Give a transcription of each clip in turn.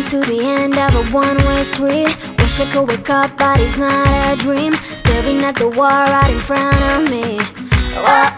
to the end of a one-way street. Wish I could wake up, but it's not a dream. Staring at the wall right in front of me. Whoa,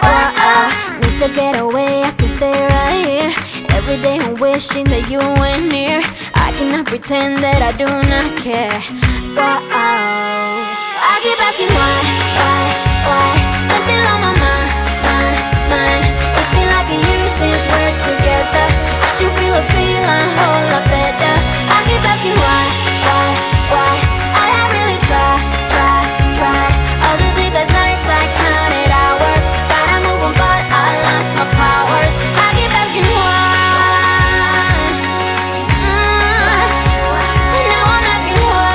whoa, need to get away, I can stay right here. Every day I'm wishing that you were near. I cannot pretend that I do not care. Whoa, I keep asking why? You're still on my mind. It's been like a year since we're together. I should feel a feeling a whole lot better. I keep asking why? I have really tried. All those sleepless nights I counted hours. Gotta move on, but I lost my powers. I keep asking why. Now I'm asking why.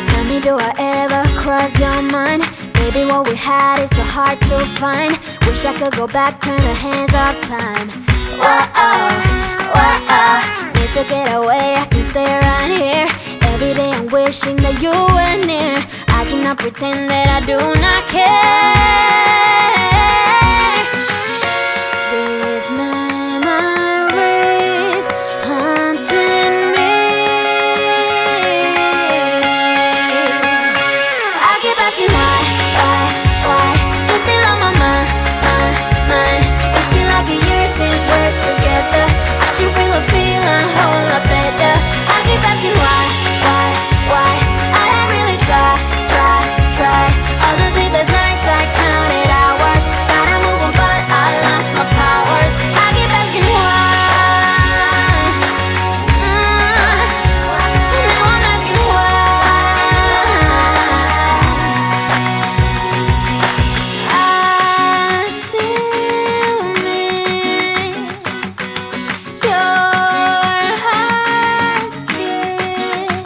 Tell me, do I ever cross your mind? Maybe what we had is so hard to find. Wish I could go back, turn the hands of time. Need to get away, I can stay right here. Every day I'm wishing that you were near. I cannot pretend that I do not care. These memories haunting me. I keep asking why? You're still on my mind. It's been like a year since we're together. I should feel a feeling a whole lot better. I keep asking why? I have really tried. All those sleepless nights I counted hours. Gotta move on, but I lost my powers. I keep asking why. Now I'm asking why. I still miss your heart's kiss.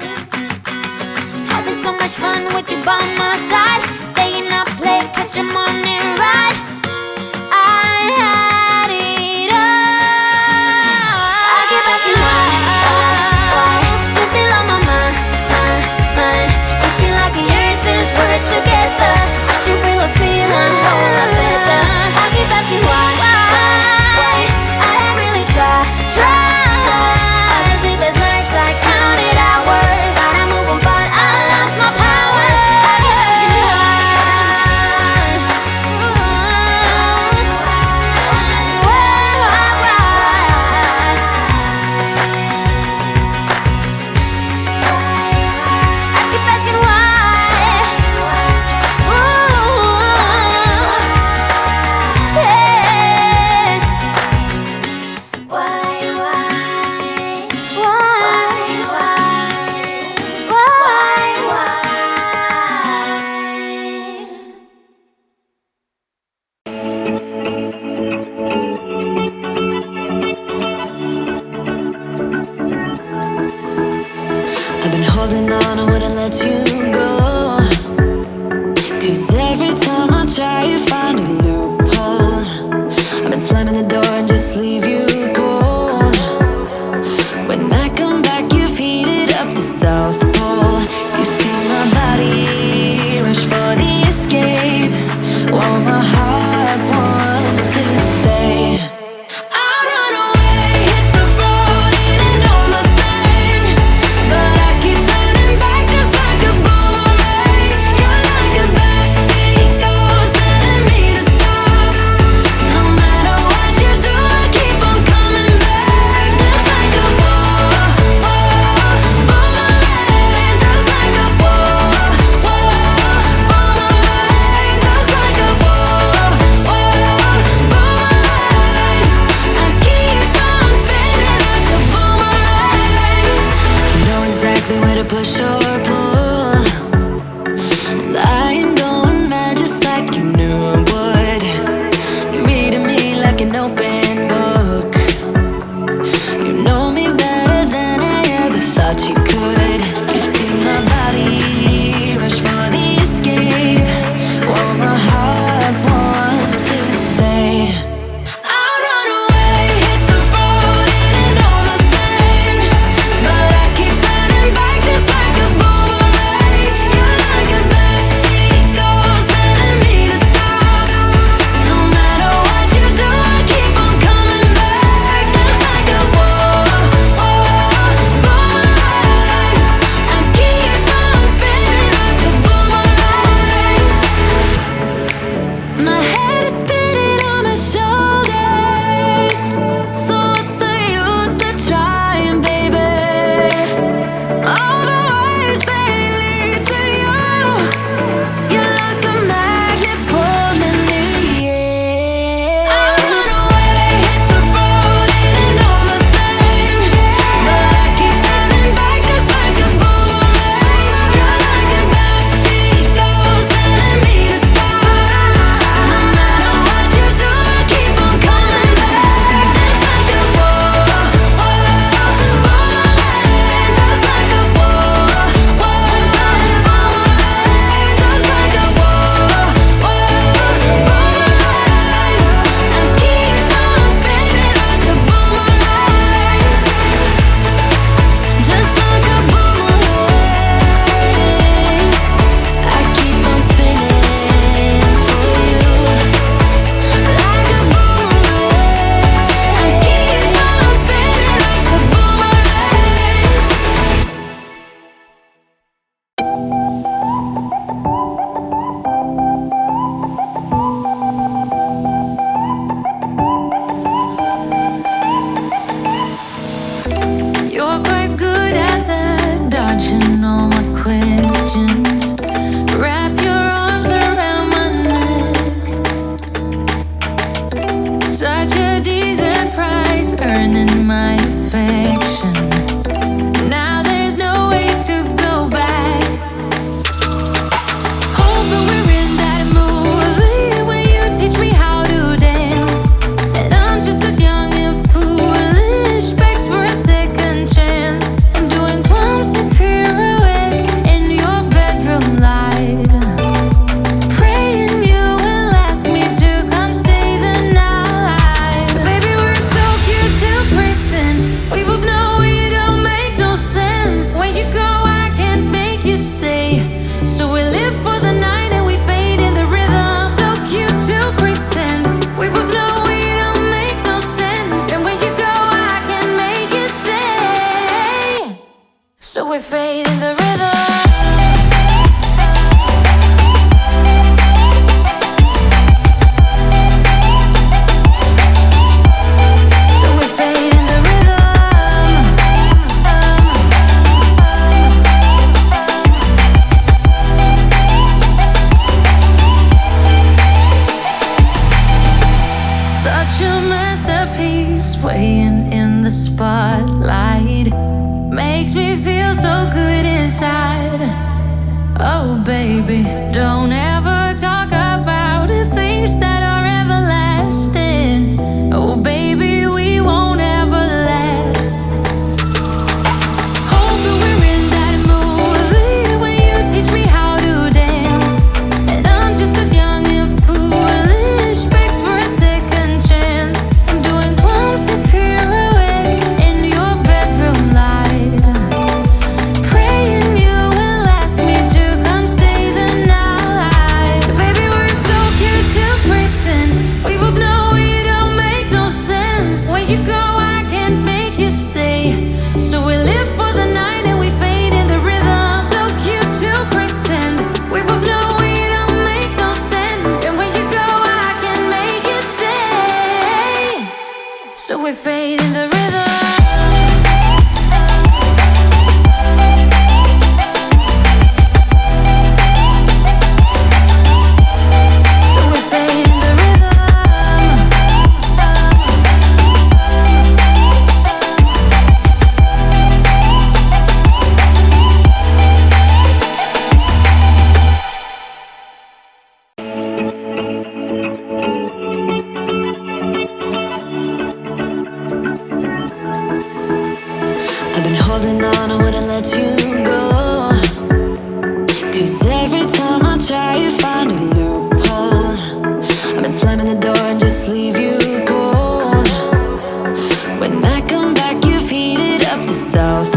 Having so much fun with you by my side. Staying up late, catch your morning ride. I had it all. I keep asking why. You're still on my mind. It's been like a year since we're together. I should feel a feeling a whole lot better. I keep asking why. I have really tried. All the sleepless nights I counted hours. Gotta move on, but I lost my powers. I keep asking I keep asking why. I've been holding on, I wouldn't let you go. 'Cause every time I try, you find a loophole. I've been slamming the door and just leave you cold. When I come back, you've heated up the South Pole. You see my body rush for the escape, while my heart wants to stay. I'd run away, hit the road in an Mustang, but I keep turning back just like a boomerang. You're like a backseat ghost telling me to stop. No matter what you do, I keep on coming back, just like a boomerang, just like a boomerang, just like a boomerang. I keep on spinning like a boomerang. You know exactly where to push or pull, and I am going mad just like you knew I would. You're reading me like an open book. You know me better than I ever thought you could. You see my body rush for the escape, while my heart wants to stay. I'd run away, hit the road in an Mustang, but I keep turning back just like a So we fade in the rhythm. Such a masterpiece, swaying in the spotlight, makes me feel so good inside. Oh baby, don't ever talk about the things that are everlasting. Oh baby, we won't ever last. Hope that we're in that movie when you teach me how to dance, and I'm just a young and foolish, begs for a second chance. I'm doing clumsy pirouettes in your bedroom light, praying you will ask me to come stay the night. Baby, we're so cute to pretend. We both know it don't make no sense. When you go, I can't make you stay. So we live for the night and we fade in the rhythm. So cute to pretend. We both know it don't make no sense. And when you go, I can't make you stay. So we fade in the rhythm. So we fade in the rhythm. I've been holding on, I wouldn't let you go. 'Cause every time I try, you find a loophole. I've been slamming the door and just leave you cold. When I come back, you've heated up the south